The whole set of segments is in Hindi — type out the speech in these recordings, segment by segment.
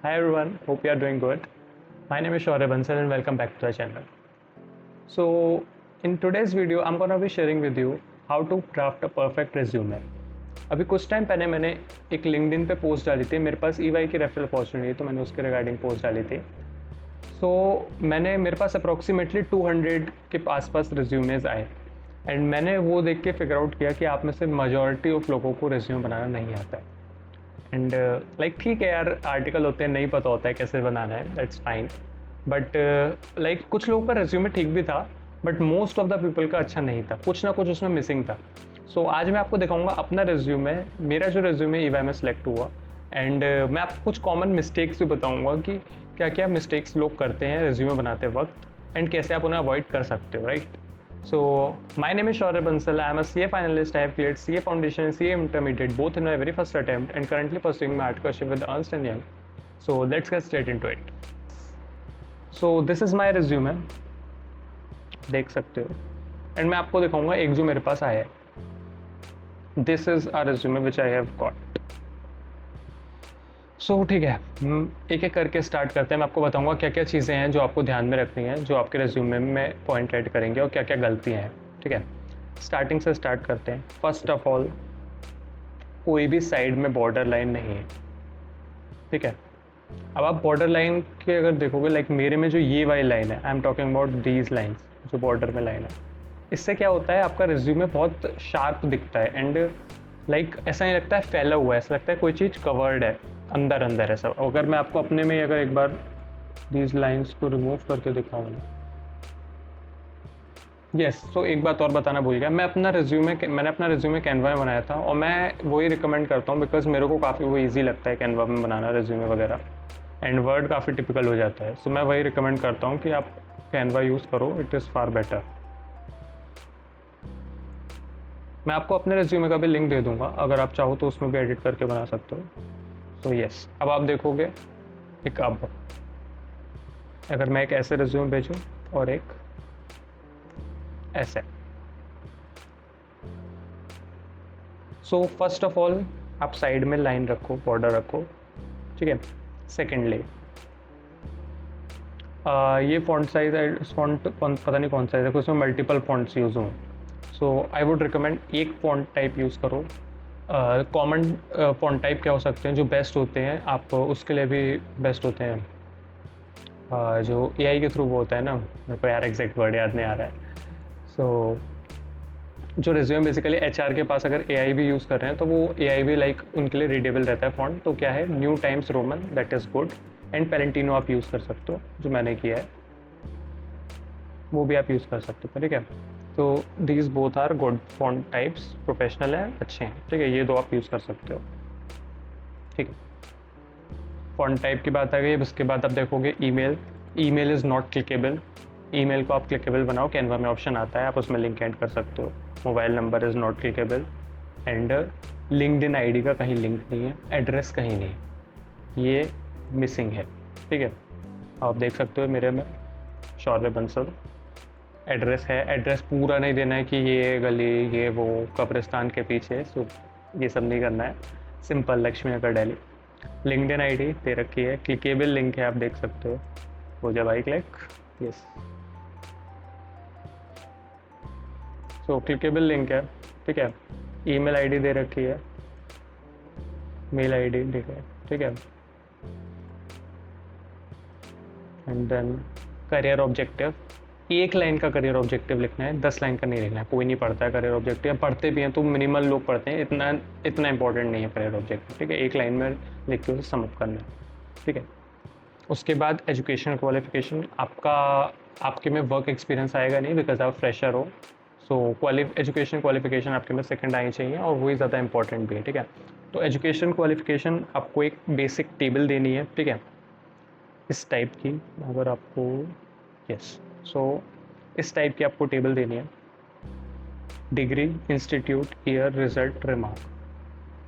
Hi everyone, hope you are doing good. My name is Shaurya Bansal and welcome back to the channel. So, in today's video, I'm gonna be sharing with you how to craft a perfect resume. अभी कुछ टाइम पहले मैंने एक लिंक्डइन पे पोस्ट डाली थी, मेरे पास EY की रेफरल अपॉर्चुनिटी है तो मैंने उसके रिगार्डिंग पोस्ट डाली थी. मेरे पास अप्रॉक्सीमेटली 200 के आसपास रिज्यूमेज आए एंड मैंने वो देख के फिगर आउट किया कि आप में से मेजॉरिटी ऑफ लोगों को रिज्यूम बनाना नहीं आता है. एंड लाइक ठीक है यार, आर्टिकल होते हैं, नहीं पता होता है कैसे बनाना है, दैट्स फाइन. बट लाइक कुछ लोगों का रिज्यूमे ठीक भी था but most of the people का अच्छा नहीं था, कुछ ना कुछ उसमें मिसिंग था. आज मैं आपको दिखाऊंगा अपना रिज्यूमे, मेरा जो रिज्यूमे ईवाई में सेलेक्ट हुआ एंड मैं आपको कुछ कॉमन मिस्टेक्स भी बताऊंगा कि क्या क्या मिस्टेक्स लोग करते हैं रिज्यूमे बनाते वक्त एंड कैसे आप उन्हें अवॉइड कर सकते हो, right. So, my name is Shaurya Bansal. I am a CA finalist. I have cleared CA Foundation and CA Intermediate both in my very first attempt and currently pursuing my articleship with Ernst & Young. So, let's get straight into it. So, this is my resume. देख सकते हो एंड मैं आपको दिखाऊंगा एक जो मेरे पास आया है. This is a resume which I have got. ठीक है, एक एक करके स्टार्ट करते हैं. मैं आपको बताऊंगा क्या क्या चीज़ें हैं जो आपको ध्यान में रखनी है, जो आपके रिज्यूमे में पॉइंट ऐड करेंगे और क्या क्या गलतियां हैं. ठीक है, स्टार्टिंग से स्टार्ट करते हैं. फर्स्ट ऑफ ऑल, कोई भी साइड में बॉर्डर लाइन नहीं है. ठीक है, अब आप बॉर्डर लाइन के अगर देखोगे, लाइक मेरे में जो ये वाली लाइन है, I am talking about these lines, जो बॉर्डर में लाइन है, इससे क्या होता है आपका रिज्यूमे बहुत शार्प दिखता है एंड लाइक ऐसा नहीं लगता है फैला हुआ है, ऐसा लगता है कोई चीज़ कवर्ड है, अंदर अंदर है सब. अगर मैं आपको अपने में अगर एक बार दीज लाइंस को रिमूव करके दिखाऊँ, यस. एक बात और बताना भूल गया, मैंने अपना रिज्यूमे कैनवा में बनाया था और मैं वही रिकमेंड करता हूँ बिकॉज मेरे को काफ़ी वो ईजी लगता है कैनवा में बनाना रिज्यूमे वगैरह एंड वर्ड काफ़ी टिपिकल हो जाता है. मैं वही रिकमेंड करता हूँ कि आप कैनवा यूज़ करो, इट इज़ फार बेटर. मैं आपको अपने रिज्यूमे का भी लिंक दे दूंगा, अगर आप चाहो तो उसमें भी एडिट करके बना सकते हो. यस, अब आप देखोगे एक, अब अगर मैं एक ऐसे रिज्यूमे भेजूँ और एक ऐसे. फर्स्ट ऑफ ऑल आप साइड में लाइन रखो, बॉर्डर रखो. ठीक है, सेकेंडली ये फॉन्ट साइज, पता नहीं कौन सा है, देखो इसमें मल्टीपल फॉन्ट्स यूज़ हों. आई वुड रिकमेंड एक फॉन्ट टाइप यूज़ करो. कॉमन फॉन्ट टाइप क्या हो सकते हैं जो बेस्ट होते हैं, आप उसके लिए भी बेस्ट होते हैं, जो एआई के थ्रू वो होता है ना, मेरे को यार एग्जैक्ट वर्ड याद नहीं आ रहा है. जो रिज्यूम बेसिकली एचआर के पास अगर एआई भी यूज़ कर रहे हैं तो वो एआई भी लाइक उनके लिए रीडेबल रहता है फॉन्ट. तो क्या है, New Times Roman, that is good, and Palatino आप यूज़ कर सकते हो, जो मैंने किया है वो भी आप यूज़ कर सकते हो. ठीक है, these both are good font types, professional हैं, अच्छे हैं. ठीक है, ये दो आप यूज़ कर सकते हो. ठीक है, फॉन्ट टाइप की बात आ गई. अब इसके बाद आप देखोगे email is not clickable. Email को आप क्लिकेबल बनाओ, कैनवा में ऑप्शन आता है, आप उसमें लिंक ऐड कर सकते हो. Mobile number is not clickable and LinkedIn ID का कहीं लिंक नहीं है, एड्रेस कहीं नहीं, ये मिसिंग है. ठीक है, आप देख सकते हो मेरे में शौर्य बंसल एड्रेस है. एड्रेस पूरा नहीं देना है कि ये गली, ये वो, कब्रिस्तान के पीछे, ये सब नहीं करना है. सिंपल लक्ष्मी नगर दिल्ली. लिंक्डइन आईडी दे रखी है, क्लिकेबल लिंक है, आप देख सकते हो, हो जाए भाई क्लिक. यस, क्लिकेबल लिंक है. ठीक है, ईमेल आईडी दे रखी है, मेल आईडी ठीक है. ठीक है, एंड देन करियर ऑब्जेक्टिव, एक लाइन का करियर ऑब्जेक्टिव लिखना है, 10 लाइन का नहीं लिखना है. कोई नहीं पढ़ता है करियर ऑब्जेक्टिव, पढ़ते भी हैं तो मिनिमल लोग पढ़ते हैं, इतना इंपॉर्टेंट नहीं है करियर ऑब्जेक्टिव. ठीक है, एक लाइन में लिख के उसे समअप करना है. ठीक है, उसके बाद एजुकेशन क्वालिफिकेशन, आपके में वर्क एक्सपीरियंस आएगा नहीं बिकॉज आप फ्रेशर हो. एजुकेशन क्वालिफिकेशन आपके में सेकंड आनी चाहिए और वही ज़्यादा इंपॉर्टेंट भी है. ठीक है, तो एजुकेशन क्वालिफिकेशन आपको एक बेसिक टेबल देनी है. ठीक है, इस टाइप की, अगर आपको यस, इस टाइप की आपको टेबल देनी है. Degree, institute, year, result, remark.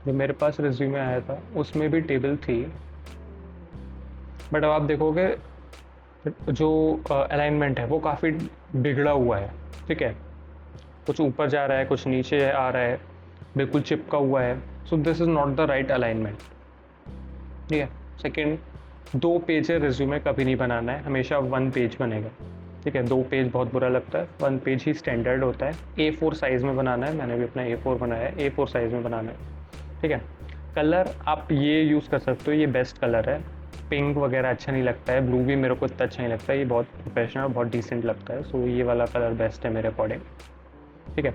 जो मेरे पास रिज्यूमे आया था उसमें भी टेबल थी, बट अब आप देखोगे जो अलाइनमेंट है वो काफ़ी बिगड़ा हुआ है. ठीक है, कुछ ऊपर जा रहा है, कुछ नीचे आ रहा है, बिल्कुल चिपका हुआ है. This is not the right alignment. ठीक है, सेकेंड, 2 पेज रिज्यूमे कभी नहीं बनाना है, हमेशा 1 पेज बनेगा, ठीक है। 2 पेज बहुत बुरा लगता है, 1 पेज ही स्टैंडर्ड होता है। A4 साइज़ में बनाना है, मैंने भी अपना A4 बनाया है, A4 साइज़ में बनाना है, ठीक है। कलर आप ये यूज़ कर सकते हो, ये बेस्ट कलर है। पिंक वगैरह अच्छा नहीं लगता है, ब्लू भी मेरे को इतना अच्छा नहीं लगता है, ये बहुत प्रोफेशनल, बहुत डिसेंट लगता है, सो ये वाला कलर बेस्ट है मेरे अकॉर्डिंग, ठीक है।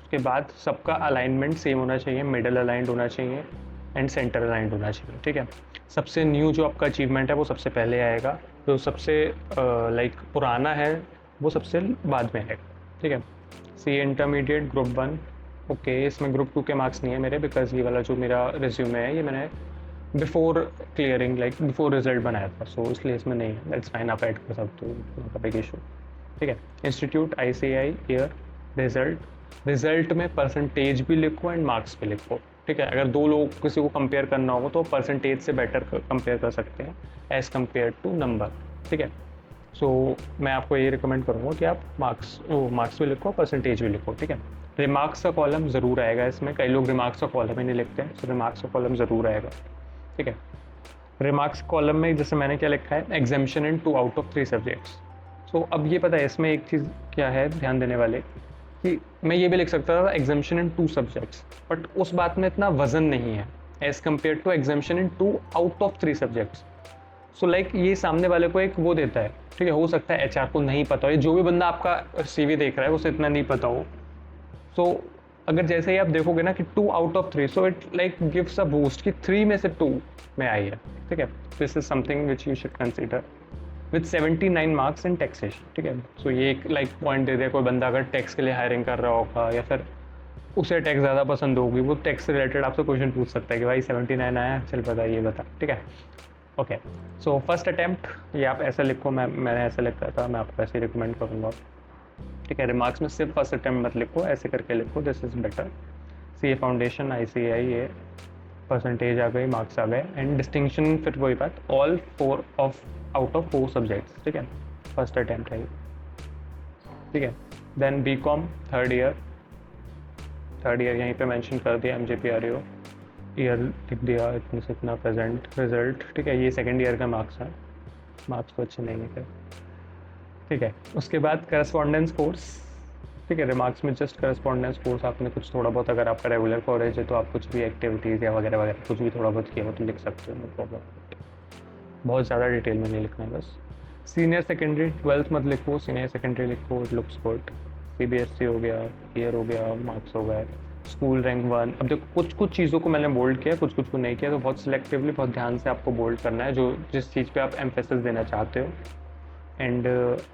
उसके बाद सबका अलाइनमेंट सेम होना चाहिए, मिडल अलाइंड होना चाहिए एंड सेंटर अलाइंड होना चाहिए, ठीक है। सबसे न्यू जो आपका अचीवमेंट है वो सबसे पहले आएगा, जो सबसे लाइक पुराना है वो सबसे बाद में आएगा, ठीक है। सी इंटरमीडिएट ग्रुप 1, ओके, इसमें ग्रुप 2 के मार्क्स नहीं है मेरे, बिकॉज ये वाला जो मेरा रिज्यूमे है ये मैंने before clearing like before result बनाया था, सो इसलिए इसमें नहीं है, दैट्स फाइन, आप ऐड कर सकते हो, बिग इशू, ठीक है। इंस्टीट्यूट, ICAI, ईयर, रिजल्ट में परसेंटेज भी लिखो एंड मार्क्स भी लिखो, ठीक है। अगर 2 लोग किसी को कंपेयर करना होगा तो परसेंटेज से बेटर कंपेयर कर सकते हैं एज़ कम्पेयर टू नंबर, ठीक है। सो मैं आपको ये रिकमेंड करूँगा कि आप मार्क्स भी लिखो, परसेंटेज भी लिखो, ठीक है। रिमार्क्स का कॉलम ज़रूर आएगा इसमें, कई लोग रिमार्क्स का कॉलम ही नहीं लिखते हैं, सो रिमार्क्स का कॉलम ज़रूर आएगा, ठीक है। रिमार्क्स कॉलम में जैसे मैंने क्या लिखा है, examination in 2 out of 3 subjects. So अब ये पता है इसमें एक चीज़ क्या है ध्यान देने वाले, कि मैं ये भी लिख सकता था एग्जामिशन इन 2 सब्जेक्ट्स, बट उस बात में इतना वजन नहीं है as compare to examination in 2 out of 3 subjects. So like ये सामने वाले को एक वो देता है, ठीक है। हो सकता है HR को नहीं पता हो, जो भी बंदा आपका CV देख रहा है उसे इतना नहीं पता हो, सो अगर जैसे ही आप देखोगे ना कि 2 out of 3, so it like gives a boost कि 3 में से 2 में आई है, ठीक है। This is something which you should consider with 79 marks in taxation, ठीक है। सो ये एक लाइक पॉइंट दे दिया, कोई बंदा अगर टैक्स के लिए हायरिंग कर रहा होगा या फिर उसे टैक्स ज़्यादा पसंद होगी, वो टैक्स से रिलेटेड आपसे क्वेश्चन पूछ सकता है कि भाई 79 आया, चल बता ये बता, ठीक है। ओके, सो फर्स्ट अटैम्प्ट ये आप ऐसा लिखो, मैंने ऐसा लिखा था, मैं आपको ऐसे रिकमेंड करूँगा, ठीक है। रिमार्क्स में सिर्फ फर्स्ट अटैम्प्ट मत लिखो, ऐसे करके लिखो, this is better. CA foundation, ICAI, ये परसेंटेज आ गई, मार्क्स आ गए, एंड डिस्टिंक्शन फिर वही बात, ऑल 4 आउट ऑफ 4 सब्जेक्ट्स, ठीक है। फर्स्ट अटैम्प्ट है, ठीक है। देन BCom थर्ड ईयर यहीं पे मेंशन कर दिया, MJPRAO ईयर लिख दिया, इतने से इतना प्रेजेंट रिजल्ट, ठीक है। ये सेकेंड ईयर का मार्क्स है, मार्क्स तो अच्छे नहीं है, ठीक है। उसके बाद करस्पॉन्डेंस कोर्स, ठीक है। रिमार्क्स में जस्ट करस्पॉन्डेंस कोर्स आपने कुछ थोड़ा बहुत, अगर आपका रेगुलर कॉलेज है तो आप कुछ भी एक्टिविटीज़ या वगैरह वगैरह कुछ भी थोड़ा बहुत किया हो तो लिख सकते हो, नो प्रॉब्लम, बहुत ज़्यादा डिटेल में नहीं लिखना है बस। सीनियर सेकेंडरी 12th मत लिखो, सीनियर सेकेंडरी लिखो, इट लुक्स गुड। CBSE हो गया, ईयर हो गया, मार्क्स हो गए, स्कूल रैंक 1। अब देखो कुछ चीज़ों को मैंने बोल्ड किया, कुछ को नहीं किया, तो बहुत सिलेक्टिवली बहुत ध्यान से आपको बोल्ड करना है जो जिस चीज़ पे आप एम्फेसिस देना चाहते हो, एंड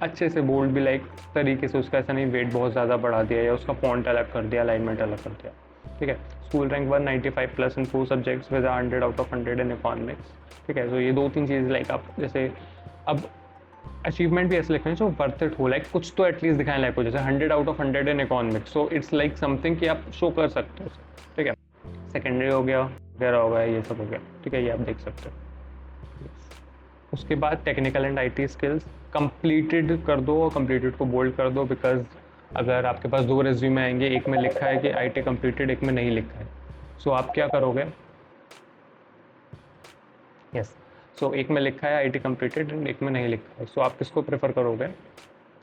अच्छे से बोल्ड भी लाइक तरीके से, उसका ऐसा नहीं वेट बहुत ज़्यादा बढ़ा दिया या उसका फॉन्ट अलग कर दिया, अलाइनमेंट अलग कर दिया, ठीक है। School rank 195 plus in 4 subjects with 100 out of 100 in economics, ठीक है। तो ये 2-3 चीज़ लाइक आप जैसे अब अचीवमेंट भी ऐसे लिखना है जो वर्थ इट हो, लाइक कुछ तो एटलीस्ट दिखाने लायक हो, जैसे 100 out of 100 in economics, so it's like something कि आप शो कर सकते हो, ठीक है। सेकेंडरी हो गया, वगैरह हो गया, ये सब हो गया, ठीक है, ये आप देख सकते हो। उसके बाद technical and IT skills completed कर दो, और कंप्लीटेड को बोल्ड कर दो, बिकॉज अगर आपके पास 2 रिज्यूमे आएंगे, एक में लिखा है कि IT कंप्लीटेड, एक में नहीं लिखा है, सो आप क्या करोगे, यस, सो एक में लिखा है IT कंप्लीटेड एंड एक में नहीं लिखा है, सो आप किसको प्रेफर करोगे,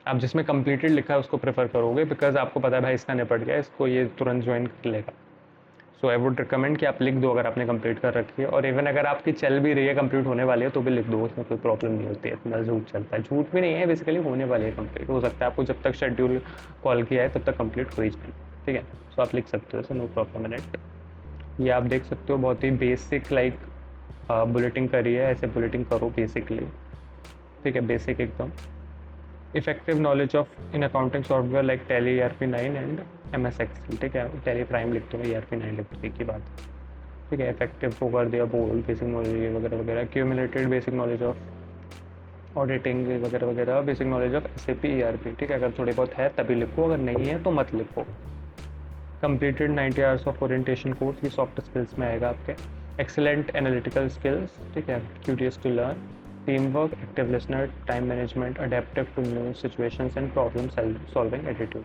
आप जिसमें कंप्लीटेड लिखा है उसको प्रेफर करोगे, बिकॉज आपको पता है भाई इसका निपट गया, इसको ये तुरंत ज्वाइन कर लेगा। सो आई वुड रिकमेंड कि आप लिख दो अगर आपने कंप्लीट कर रखी है, और इवन अगर आपकी चल भी रही है, कंप्लीट होने वाली है, तो भी लिख दो, उसमें कोई प्रॉब्लम नहीं होती है, इतना झूठ चलता है, झूठ भी नहीं है बेसिकली, होने वाली है कंप्लीट, हो सकता है आपको जब तक शेड्यूल कॉल किया है तब तक कंप्लीट हो ही जाए, ठीक है। सो आप लिख सकते हो, नो प्रॉब्लम इन इट। ये आप देख सकते हो, बहुत ही बेसिक लाइक बुलेटिंग करी है, ऐसे बुलेटिंग करो बेसिकली, ठीक है, बेसिक एकदम। Effective knowledge of in accounting software like tally ERP9 and MS Excel, ठीक है। टैली प्राइम लिखते हो, ERP9 लिखते हो, एक ही बात, ठीक है। इफेक्टिव को कर दिया बोल्ड, बेसिक नॉलेज वगैरह वगैरह, cumulated basic knowledge of auditing वगैरह वगैरह, basic knowledge of SAP ERP, ठीक है। अगर थोड़ी बहुत है तभी लिखो, अगर नहीं है तो मत लिखो। Completed 90 hours of orientation course, ये सॉफ्ट स्किल्स में आएगा आपके। एक्सीलेंट एनालिटिकल स्किल्स, ठीक है, curious to learn, team work, active listener, time management, adaptive to new situations and problem solving attitude,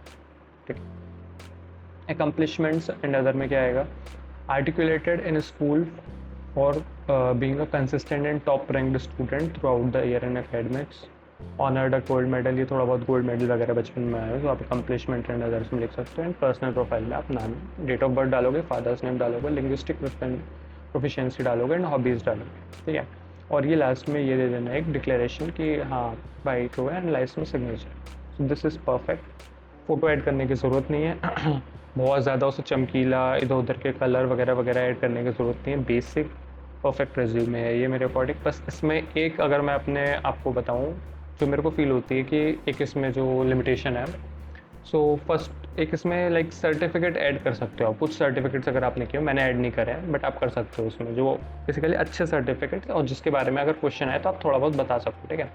ठीक है। अकम्पलिशमेंट्स एंड अदर में क्या आएगा, articulated in school for being a consistent and top ranked student throughout the year in academics, honoured a gold medal, ये थोड़ा बहुत गोल्ड मेडल वगैरह बचपन में आया है, तो आप अकम्पलिशमेंट एंड अदर्स में लिख सकते हो। एंड पर्सनल प्रोफाइल में आप नाम, डेट ऑफ बर्थ डालोगे, फादर्स नेम डालोगे, लिंग्विस्टिक प्रोफिशिएंसी डालोगे एंड हॉबीज़ डालोगे, ठीक है। और ये लास्ट में ये दे देना है एक डिक्लेरेशन कि हाँ भाई ट्रू है, एंड लास्ट में signature. So this is perfect. Photo add करने की ज़रूरत नहीं है बहुत ज़्यादा उसे चमकीला इधर उधर के कलर वगैरह वगैरह ऐड करने की ज़रूरत नहीं है। बेसिक परफेक्ट रिज्यूमे है ये मेरे अकॉर्डिंग। बस इसमें एक अगर मैं अपने आपको बताऊँ जो मेरे को फील होती है कि एक इसमें जो लिमिटेशन है, सो फर्स्ट एक इसमें लाइक सर्टिफिकेट ऐड कर सकते हो आप। कुछ सर्टिफिकेट्स अगर आपने किए, मैंने ऐड नहीं करे हैं, बट आप कर सकते हो उसमें जो बेसिकली अच्छे सर्टिफिकेट्स और जिसके बारे में अगर क्वेश्चन है तो आप थोड़ा बहुत बता सकते हो, ठीक है।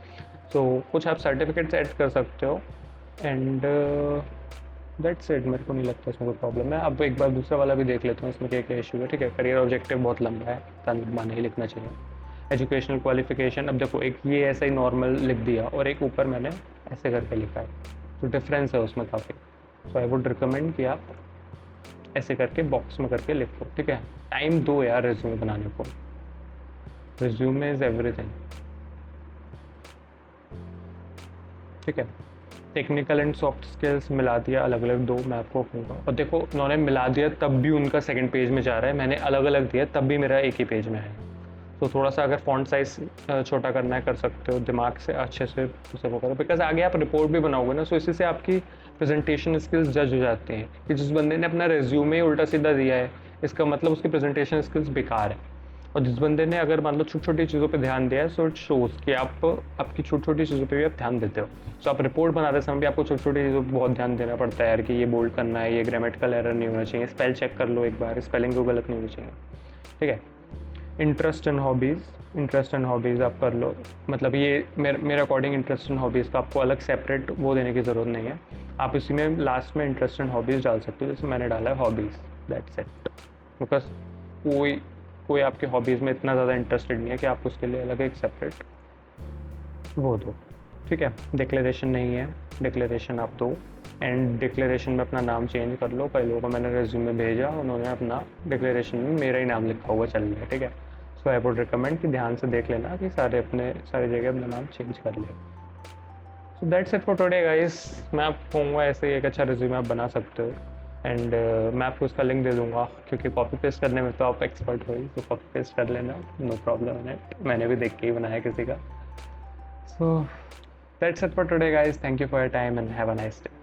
सो कुछ आप सर्टिफिकेट्स ऐड कर सकते हो एंड दैट्स इट। मेरे को नहीं लगता इसमें कोई प्रॉब्लम है। अब एक बार दूसरा वाला भी देख लेता हूँ इसमें क्या क्या इशू है, ठीक है। करियर ऑब्जेक्टिव बहुत लंबा है, इतना लंबा नहीं लिखना चाहिए। एजुकेशनल क्वालिफिकेशन, अब देखो एक ये ऐसा ही नॉर्मल लिख दिया और एक ऊपर मैंने ऐसे करके लिखा है, तो डिफरेंस है उसमें काफ़ी। सो आई वुड रिकमेंड कि आप ऐसे करके बॉक्स में करके लिखो, ठीक है। टाइम दो यार रिज्यूमे बनाने को, रिज्यूमे इज़ एवरीथिंग, ठीक है। टेक्निकल एंड सॉफ्ट स्किल्स मिला दिया, अलग अलग दो मैं आपको कहूँगा। और देखो उन्होंने मिला दिया तब भी उनका सेकंड पेज में जा रहा है, मैंने अलग अलग दिया तब भी मेरा एक ही पेज में है। तो थोड़ा सा अगर फॉन्ट साइज छोटा करना है कर सकते हो, दिमाग से अच्छे से उसे वो करो, बिकॉज आगे आप रिपोर्ट भी बनाओगे ना, सो इसी से आपकी प्रेजेंटेशन स्किल्स जज हो जाते हैं कि जिस बंदे ने अपना रेज्यूमे उल्टा सीधा दिया है इसका मतलब उसकी प्रेजेंटेशन स्किल्स बेकार है। और जिस बंदे ने अगर मान लो छोटी छोटी चीज़ों पे ध्यान दिया है, सो इट शोज़ कि आप आपकी छोटी छोटी चीज़ों पे भी आप ध्यान देते हो। सो आप रिपोर्ट बनाते समय भी आपको छोटी छोटी चीज़ों पर बहुत ध्यान देना पड़ता है यार, कि ये बोल्ड करना है, ये ग्रामेटिकल एरर नहीं होना चाहिए, स्पेल चेक कर लो एक बार, स्पेलिंग को गलत नहीं होनी चाहिए, ठीक है। इंटरेस्ट एंड हॉबीज़ आप कर लो, मतलब ये मेरे अकॉर्डिंग इंटरेस्ट एंड हॉबीज़ का आपको अलग सेपरेट वो देने की ज़रूरत नहीं है। आप इसी में लास्ट में इंटरेस्ट एंड हॉबीज़ डाल सकते हो, जैसे मैंने डाला है हॉबीज़, दैट्स इट। बिकॉज कोई आपके हॉबीज़ में इतना ज़्यादा इंटरेस्टेड नहीं है कि आप उसके लिए अलग एक सेपरेट वो दो, ठीक है। डिक्लेरेशन नहीं है, डिक्लेरेशन आप दो, एंड डिक्लेरेशन में अपना नाम चेंज कर लो। कई लोगों को मैंने रेज्यूमे भेजा, उन्होंने अपना डिक्लेरेशन में मेरा ही नाम लिखा हुआ चल रहा है, ठीक है। सो आई वुड रिकमेंड कि ध्यान से देख लेना कि सारी जगह अपना नाम चेंज कर ले। So that's it for today guys. मैं आपको कहूँगा ऐसे एक अच्छा रिज्यूमे आप बना सकते हो, एंड मैं आपको उसका लिंक दे दूँगा, क्योंकि कॉपी पेस्ट करने में तो आप एक्सपर्ट हो ही, तो कॉपी पेस्ट कर लेना, नो प्रॉब्लम इन इट। मैंने भी देख के ही बनाया किसी का। So that's it for today guys, thank you for your time and have a nice day.